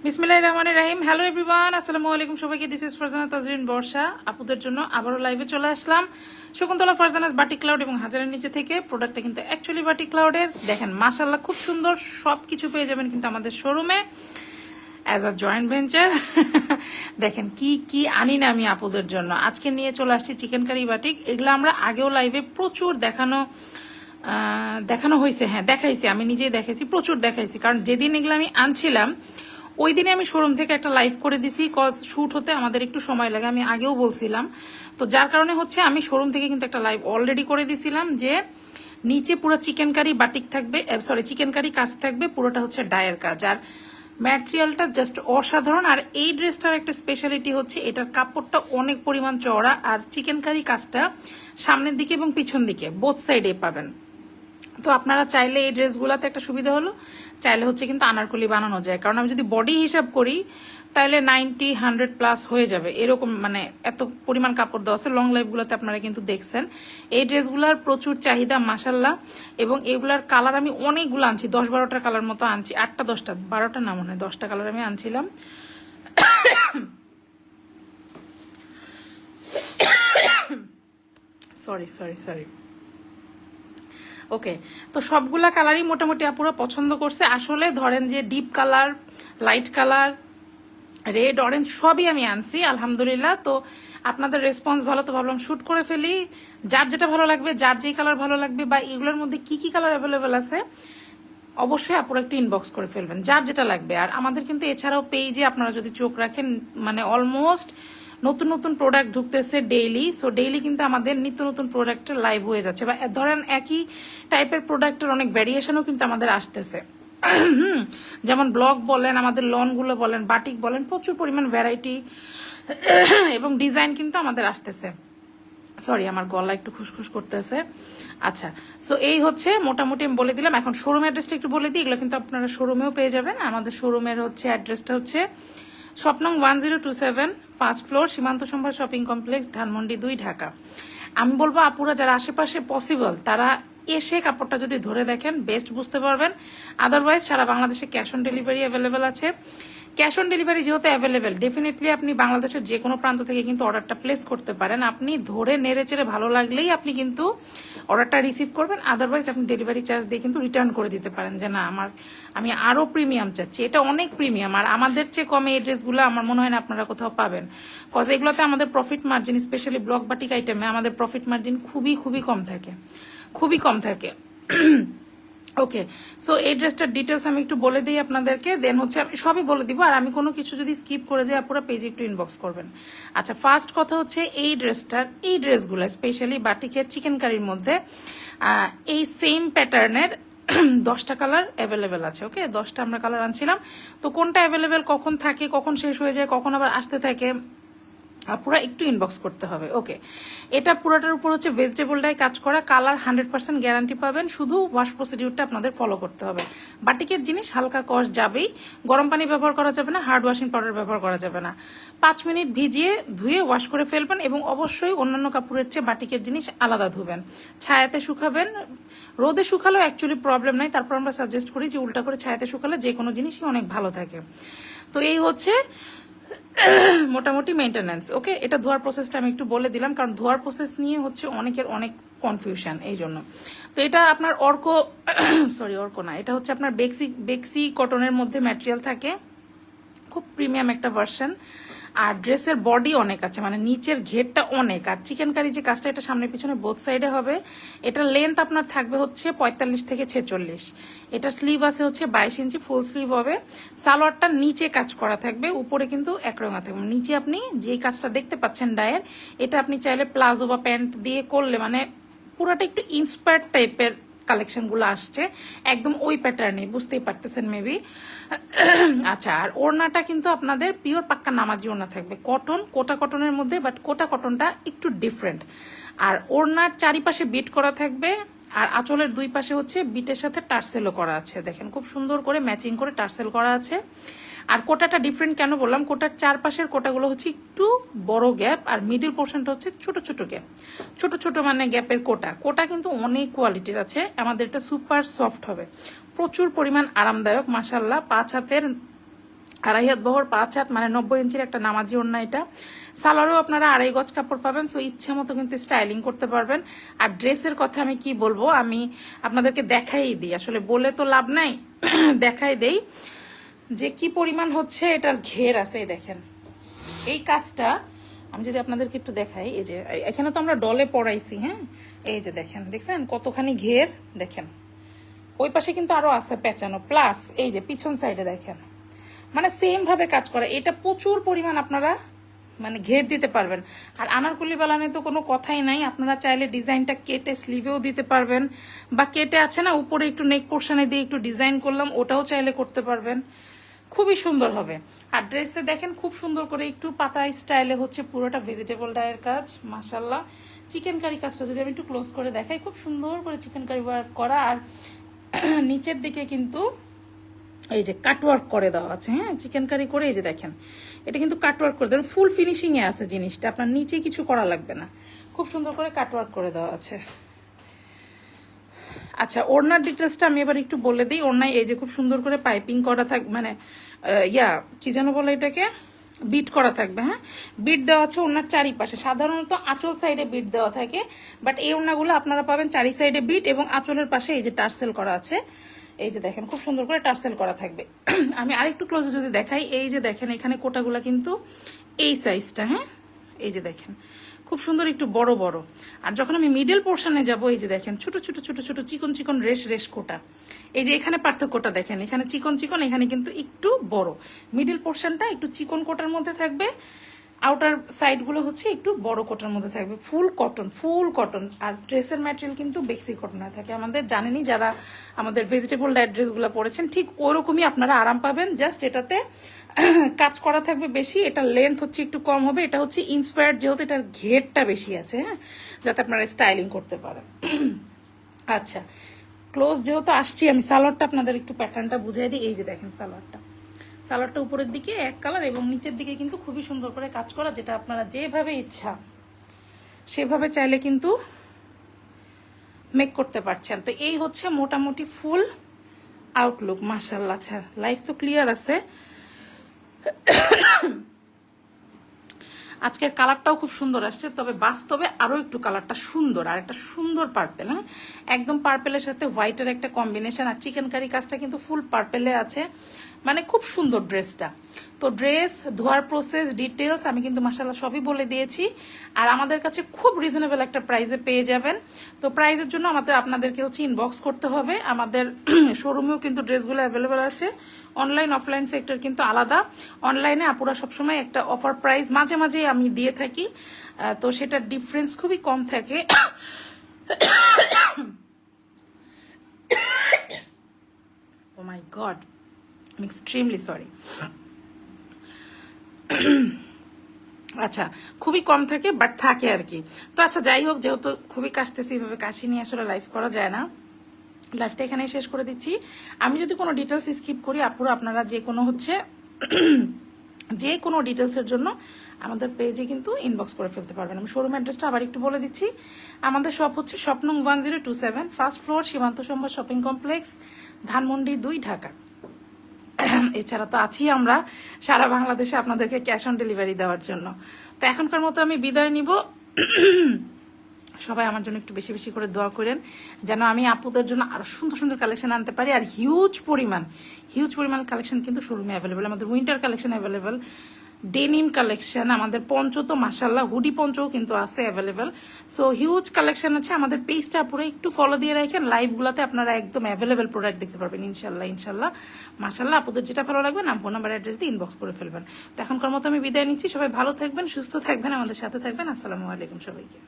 বিসমিল্লাহির রহমানির রহিম। Hello everyone, আসসালামু আলাইকুম সবাইকে। দিস ইজ ফারজানা তাজরিন বর্ষা। আপুদের জন্য আবারও লাইভে চলে আসলাম শকুন্তলা ফারজানাস বাটিক ক্লাউড এবং হাজারের নিচে থেকে। প্রোডাক্টটা কিন্তু অ্যাকচুয়ালি বাটিক ক্লাউডের। দেখেন মাশাআল্লাহ খুব সুন্দর সব কিছু পেয়ে যাবেন কিন্তু আমাদের শোরুমে অ্যাজ আ জয়েন্ট ভেঞ্চার। দেখেন কি কি আনি না আমি আপুদের জন্য। আজকে নিয়ে চলে আসছি চিকেন কারি বাটিক। এগুলো আমরা আগেও লাইভে প্রচুর দেখানো হয়েছে। হ্যাঁ দেখাইছি, আমি নিজেই দেখাইছি, প্রচুর দেখাইছি। কারণ যেদিন এগুলো আমি আনছিলাম ওই দিনে আমি শোরুম থেকে একটা লাইভ করে দিছি, কজ শুট হতে আমাদের একটু সময় লাগে, আমি আগেও বলছিলাম। তো যার কারণে হচ্ছে আমি শোরুম থেকে কিন্তু একটা লাইভ অলরেডি করে দিছিলাম যে নিচে পুরো চিকেন কারি বাটিক থাকবে, সরি চিকেন কারি কাজ থাকবে, পুরোটা হচ্ছে ডায়ের কাজ। আর ম্যাটেরিয়ালটা জাস্ট অসাধারণ। আর এই ড্রেসটার একটা স্পেশালিটি হচ্ছে এটার কাপড়টা অনেক পরিমাণ চওড়া, আর চিকেন কারি কাজটা সামনের দিকে এবং পিছন দিকে বোথ সাইডে পাবেন। তো আপনারা চাইলে এই ড্রেসগুলোতে একটা সুবিধা হলো, চাইলে হচ্ছে কিন্তু আনারকলি বানানো যায়। কারণ আমি যদি বডি হিসাব করি তাহলে 90-100+ হয়ে যাবে, এরকম মানে এত পরিমাণ কাপড় দেওয়া আছে। লং লাইফগুলোতে আপনারা কিন্তু দেখছেন এই ড্রেসগুলোর প্রচুর চাহিদা মাশাল্লাহ। এবং এগুলার কালার আমি অনেকগুলো আনছি, 10-12টা কালার মতো আনছি, 8টা-10টা, 12টা না মনে হয় 10টা কালার আমি আনছিলাম। Sorry sorry sorry okay. তো সবগুলা কালারই মোটামুটি আপুরা পছন্দ করছে। আসলে ধরেন যে deep colour, light colour, red, orange সবই আমি আনছি আলহামদুলিল্লাহ। তো আপনাদের রেসপন্স ভালো, তো ভাবলাম শুট করে ফেলি। যার যেটা ভালো লাগবে, যার যেই কালার ভালো লাগবে, বা এগুলোর মধ্যে কি কি কালার অ্যাভেলেবেল আছে অবশ্যই আপুরা একটু ইনবক্স করে ফেলবেন যার যেটা লাগবে। আর আমাদের কিন্তু এছাড়াও পেজে আপনারা যদি চোখ রাখেন মানে অলমোস্ট নতুন নতুন প্রোডাক্ট ঢুকতেছে ডেইলি। সো ডেইলি কিন্তু আমাদের নিত্য নতুন প্রোডাক্টের লাইভ হয়ে যাচ্ছে, বা ধরেন একই টাইপের প্রোডাক্টের অনেক ভ্যারিয়েশনও কিন্তু আমাদের আসতেছে। যেমন ব্লক বলেন, আমাদের লনগুলো বলেন, বাটিক বলেন, প্রচুর পরিমাণ ভ্যারাইটি এবং ডিজাইন কিন্তু আমাদের আসতেছে। সরি আমার গলা একটু খুসখুস করতেছে। আচ্ছা, সো এই হচ্ছে মোটামুটি আমি বলে দিলাম। এখন শোরুম অ্যাড্রেসটা একটু বলে দিই, এগুলো কিন্তু আপনারা শোরুমেও পেয়ে যাবেন। আমাদের শোরুমের হচ্ছে অ্যাড্রেসটা হচ্ছে শপ নং 1027, 1st ফ্লোর, সীমান্ত সম্ভার শপিং কমপ্লেক্স, ধানমন্ডি 2, ঢাকা। আমি বলবো আপুরা যারা আশেপাশে পসিবল তারা এসে কাপড়টা যদি ধরে দেখেন বেস্ট বুঝতে পারবেন। আদারওয়াইজ সারা বাংলাদেশে ক্যাশ অন ডেলিভারি অ্যাভেলেবেল আছে। ক্যাশ অন ডেলিভারি যেহেতু অ্যাভেলেবেল, ডেফিনেটলি আপনি বাংলাদেশের যে কোনো প্রান্ত থেকে কিন্তু অর্ডারটা প্লেস করতে পারেন। আপনি ধরে নেড়ে চেড়ে ভালো লাগলেই আপনি কিন্তু অর্ডারটা রিসিভ করবেন। আদারওয়াইজ আপনি ডেলিভারি চার্জ দিয়ে কিন্তু রিটার্ন করে দিতে পারেন যে না আমি আরো প্রিমিয়াম চাচ্ছি, এটা অনেক প্রিমিয়াম। আর আমাদের চেয়ে কমে এই ড্রেসগুলো আমার মনে হয় না আপনারা কোথাও পাবেন। কজ এগুলোতে আমাদের profit margin, specially block batik আইটেমে আমাদের প্রফিট মার্জিন খুবই খুবই কম থাকে, খুবই কম থাকে। ওকে, সো এই ড্রেসটার ডিটেলস আমি একটু বলে দিই আপনাদেরকে, দেন হচ্ছে আমি সবই বলে দিব। আর আমি কোনো কিছু যদি স্কিপ করে যাই পুরো পেজে একটু ইনবক্স করবেন। আচ্ছা, ফার্স্ট কথা হচ্ছে এই ড্রেসগুলো স্পেশালি বাটিকের চিকেন কারির মধ্যে এই সেম প্যাটার্নের 10টা কালার অ্যাভেলেবেল আছে। ওকে, 10টা আমরা কালার আনছিলাম। তো কোনটা অ্যাভেলেবেল কখন থাকে, কখন শেষ হয়ে যায়, কখন আবার আসতে থাকে, পুরো একটু ইনবক্স করতে হবে। ওকে, এটা পুরোটার উপর হচ্ছে ভেজিটেবল ডাই কাজ করা, কালার 100% গ্যারান্টি পাবেন। শুধু ওয়াশ প্রসিডিউরটা আপনাদের ফলো করতে হবে। বাটিকের জিনিস হালকা কষ যাবেই, গরম পানি ব্যবহার করা যাবে না, হার্ড ওয়াশিং পাউডার ব্যবহার করা যাবে না। 5 মিনিট ভিজিয়ে ধুয়ে ওয়াশ করে ফেলবেন, এবং অবশ্যই অন্যান্য কাপড়ের চেয়ে বাটিকের জিনিস আলাদা ধুবেন, ছায়াতে শুকাবেন। রোদে শুকালেও অ্যাকচুয়ালি প্রবলেম নাই, তারপর আমরা সাজেস্ট করি যে উল্টা করে ছায়াতে শুকালে যে কোনো জিনিসই অনেক ভালো থাকে। তো এই হচ্ছে মোটামুটি মেইনটেনেন্স। ওকে, এটা ধোয়ার প্রসেসটা আমি একটু বলে দিলাম, কারণ ধোয়ার প্রসেস নিয়ে হচ্ছে অনেকের অনেক কনফিউশন, এই জন্য। তো এটা আপনার অর্কো না, এটা হচ্ছে আপনার বেক্সি কটনের মধ্যে ম্যাটেরিয়াল থাকে, খুব প্রিমিয়াম একটা ভার্সন। আর ড্রেসের বডি অনেক আছে, মানে নিচের ঘেরটা অনেক। আর চিকেন কারি যে কাজটা, এটা সামনে পিছনে বোথ সাইডে হবে। এটার লেন্থ আপনার থাকবে হচ্ছে 45 থেকে 46। এটার স্লিভ আছে হচ্ছে 22 ইঞ্চি, ফুল স্লিভ হবে। সালোয়ারটা নিচে কাজ করা থাকবে, উপরে কিন্তু একরঙা থাকবে। নিচে আপনি যে কাজটা দেখতে পাচ্ছেন ডায়ের, এটা আপনি চাইলে প্লাজো বা প্যান্ট দিয়ে করলে মানে পুরাটা একটু ইন্সপায়ার্ড টাইপের কালেকশনগুলো আসছে, একদম ওই প্যাটার্নে, বুঝতেই পারতেছেন মেবি। আচ্ছা, আর ওড়নাটা কিন্তু আপনাদের পিওর পাক্কা নামাজি ওড়না থাকবে, কটন, কোটা কটনের মধ্যে, বাট কোটা কটনটা একটু ডিফারেন্ট। আর ওড়নার চারিপাশে বিট করা থাকবে, আর আঁচলের দুই পাশে হচ্ছে বিটের সাথে টার্সেলও করা আছে। দেখেন খুব সুন্দর করে ম্যাচিং করে টার্সেল করা আছে। আর কোটাটা ডিফারেন্ট কেন বললাম, কোটার চারপাশের কোটাগুলো হচ্ছে একটু বড় গ্যাপ, আর মিডিল পোর্শনটা হচ্ছে ছোট ছোট গ্যাপ, ছোট ছোট মানে গ্যাপের কোটা কিন্তু অনেক কোয়ালিটির আছে। আমাদের এটা সুপার সফট হবে, প্রচুর পরিমাণ আরামদায়ক মাশাল্লাহ। 5 হাতের আড়াই হাত বহর 5 হাত, মানে 90 ইঞ্চির একটা নামাজি ওড়না এটা। সালোয়ারও আপনারা 2.5 গজ কাপড় পাবেন। সো ইচ্ছে মতো কিন্তু স্টাইলিং করতে পারবেন। আর ড্রেসের কথা আমি কি বলবো, আমি আপনাদেরকে দেখাই দিই, আসলে বলে তো লাভ নাই, দেখাই দেই যে কি পরিমাণ হচ্ছে এটার ঘের আছে। এই দেখেন এই কাজটা আমি যদি আপনাদেরকে একটু দেখাই, এই যে এখানে তো আমরা ডলে পড়াইছি, হ্যাঁ এই যে দেখেন, দেখছেন কতখানি ঘের, দেখেন ওই পাশে কিন্তু আরো আছে পেঁচানো, প্লাস এই যে পিছন সাইডে দেখেন, মানে সেম ভাবে কাজ করে। এটা প্রচুর পরিমাণ আপনারা মানে ঘের দিতে পারবেন। আর আনারকলি বালানে তো কোনো কথাই নাই, আপনারা চাইলে ডিজাইনটা কেটে স্লিভেও দিতে পারবেন, বা কেটে আছে না উপরে একটু নেক পোর্শনে দিয়ে একটু ডিজাইন করলাম, ওটাও চাইলে করতে পারবেন, খুবই সুন্দর হবে। আর ড্রেসে দেখেন খুব সুন্দর করে একটু পাতা স্টাইলে হচ্ছে পুরোটা ভেজিটেবল ডায়ের কাজ, মাশাল্লাহ। চিকেন কারি কাজটা যদি আমি একটু ক্লোজ করে দেখাই, খুব সুন্দর করে চিকেন কারি ওয়ার্ক করা। আর নিচের দিকে কিন্তু এই যে কাটওয়ার্ক করে দেওয়া আছে, হ্যাঁ চিকেন কারি করে, এই যে দেখেন এটা কিন্তু কাটওয়ার্ক করে দেবেন, ফুল ফিনিশিং এ আছে জিনিসটা, আপনার নিচে কিছু করা লাগবে না, খুব সুন্দর করে কাটওয়ার্ক করে দেওয়া আছে। আচ্ছা ওড়নার ডিটেলসটা আমি এবার একটু বলে দিই। ওড়নায় এই যে খুব সুন্দর করে পাইপিং করা থাকবে, মানে কি যেন বলে এটাকে, বিট করা থাকবে, হ্যাঁ বিট দেওয়া আছে ওড়নার চারিপাশে। সাধারণত আঁচল সাইডে বিট দেওয়া থাকে, বাট এই ওড়নাগুলো আপনারা পাবেন চারি সাইডে বিট, এবং আঁচলের পাশে এই যে টার্সেল করা আছে, এই যে দেখেন খুব সুন্দর করে টার্সেল করা থাকবে। আমি আরেকটু ক্লোজে যদি দেখাই, এই যে দেখেন এখানে কোটাগুলা কিন্তু এই সাইজটা, হ্যাঁ এই যে দেখেন খুব সুন্দর একটু বড় বড়। আর যখন আমি মিডল পোর্শনে যাব, এই যে দেখেন ছোট ছোট ছোট ছোট চিকন চিকন রেশ রেশ কোটা, এই যে এখানে পার্থক্যটা দেখেন, এখানে চিকন চিকন, এখানে কিন্তু একটু বড়। মিডল পোর্শনটা একটু চিকন কোটার মধ্যে থাকবে, আউটার সাইড গুলো হচ্ছে একটু বড় কোটার মধ্যে থাকবে, ফুল কটন ফুল কটন। আর ড্রেসের ম্যাটেরিয়াল কিন্তু বেক্সি কটন হয়ে থাকে আমাদের, জানেনই যারা আমাদের ভেজিটেবল ডায়েট ড্রেসগুলো পরেছেন, ঠিক ওরকমই আপনারা আরাম পাবেন। জাস্ট এটাতে কাজ করা থাকবে বেশি, এটা লেন্থ হচ্ছে একটু কম হবে, এটা হচ্ছে ইন্সপায়ার্ড যেহেতু এটার ঘেরটা বেশি আছে, হ্যাঁ যাতে আপনারা স্টাইলিং করতে পারেন। আচ্ছা ক্লোজ যেহেতু আসছি, আমি সালোয়ারটা আপনাদের একটু প্যাটার্নটা বুঝাই দিই। এই যে দেখেন সালোয়ারটা উপরের দিকে এক কালার, এবং নিচের দিকে কিন্তু খুবই সুন্দর করে কাজ করা, যেটা আপনারা যেভাবে ইচ্ছা সেভাবে চাইলে কিন্তু মেক করতে পারছেন। তো এই হচ্ছে মোটামুটি ফুল আউটলুক, মাশাআল্লাহ। আচ্ছা লাইফ তো ক্লিয়ার আছে। আজকের কালারটাও খুব সুন্দর আসছে, তবে বাস্তবে আরো একটু কালারটা সুন্দর, আর একটা সুন্দর পার্পেল, হ্যাঁ একদম পার্পেলের সাথে হোয়াইটের একটা কম্বিনেশন। আর চিকেন কারি কাজটা কিন্তু ফুল পার্পেলে আছে, মানে খুব সুন্দর ড্রেসটা। তো ড্রেস ধোয়ার প্রসেস ডিটেলস আমি কিন্তু মাশাআল্লাহ সবই বলে দিয়েছি, আর আমাদের কাছে খুব রিজনেবল একটা প্রাইসে পেয়ে যাবেন। তো প্রাইসের জন্য আপনাদেরকে হচ্ছে ইনবক্স করতে হবে। আমাদের শোরুমেও কিন্তু ড্রেসগুলো অ্যাভেলেবেল আছে, অনলাইন অফলাইন সেক্টর কিন্তু আলাদা। অনলাইনে আপুরা সবসময় একটা অফার প্রাইস মাঝে মাঝেই আমি দিয়ে থাকি, তো সেটার ডিফারেন্স খুবই কম থাকে। ও মাই গড, I'm extremely sorry. আচ্ছা খুবই কম থাকে, বাট থাকে আর কি। তো আচ্ছা যাই হোক, যেহেতু খুবই কাশতেছি, এভাবে কাশি নিয়ে আসলে লাইভ করা যায় না, লাইভটা এখানে শেষ করে দিচ্ছি। আমি যদি কোনো ডিটেলস স্কিপ করি, আপুরা আপনারা যে কোনো হচ্ছে যে কোনো ডিটেলসের জন্য আমাদের পেজে কিন্তু ইনবক্স করে ফেলতে পারবেন। আমি শোরুম অ্যাড্রেসটা আবার একটু বলে দিচ্ছি। আমাদের শপ হচ্ছে শপ নং 1027, ফার্স্ট ফ্লোর, সীমান্ত সম্ভার শপিং কমপ্লেক্স, ধানমন্ডি 2, ঢাকা। এছাড়া তো আছি আমরা সারা বাংলাদেশে আপনাদেরকে ক্যাশ অন ডেলিভারি দেওয়ার জন্য। তো এখনকার মতো আমি বিদায় নিব। সবাই আমার জন্য একটু বেশি বেশি করে দোয়া করেন, যেন আমি আপুদের জন্য আরো সুন্দর সুন্দর কালেকশন আনতে পারি। আর হিউজ পরিমাণ কালেকশন কিন্তু শোরুমে অ্যাভেলেবেল। আমাদের winter collection available, denim collection, আমাদের পঞ্চ তো মাশাআল্লাহ হুডি পঞ্চও কিন্তু আছে অ্যাভেলেবেল। সো হিউজ কালেকশন আছে। আমাদের পেজটা পুরো একটু ফলো দিয়ে রাখেন, লাইভগুলোতে আপনারা একদম অ্যাভেলেবেল প্রোডাক্ট দেখতে পারবেন ইনশাল্লাহ মাশাআল্লাহ। আপুদের যেটা ভালো লাগবে নাম ফোন নাম্বার অ্যাড্রেস দিয়ে ইনবক্স করে ফেলবেন। তো এখনকার মতো আমি বিদায় নিচ্ছি, সবাই ভালো থাকবেন, সুস্থ থাকবেন, আমাদের সাথে থাকবেন। আসসালামু আলাইকুম সবাইকে।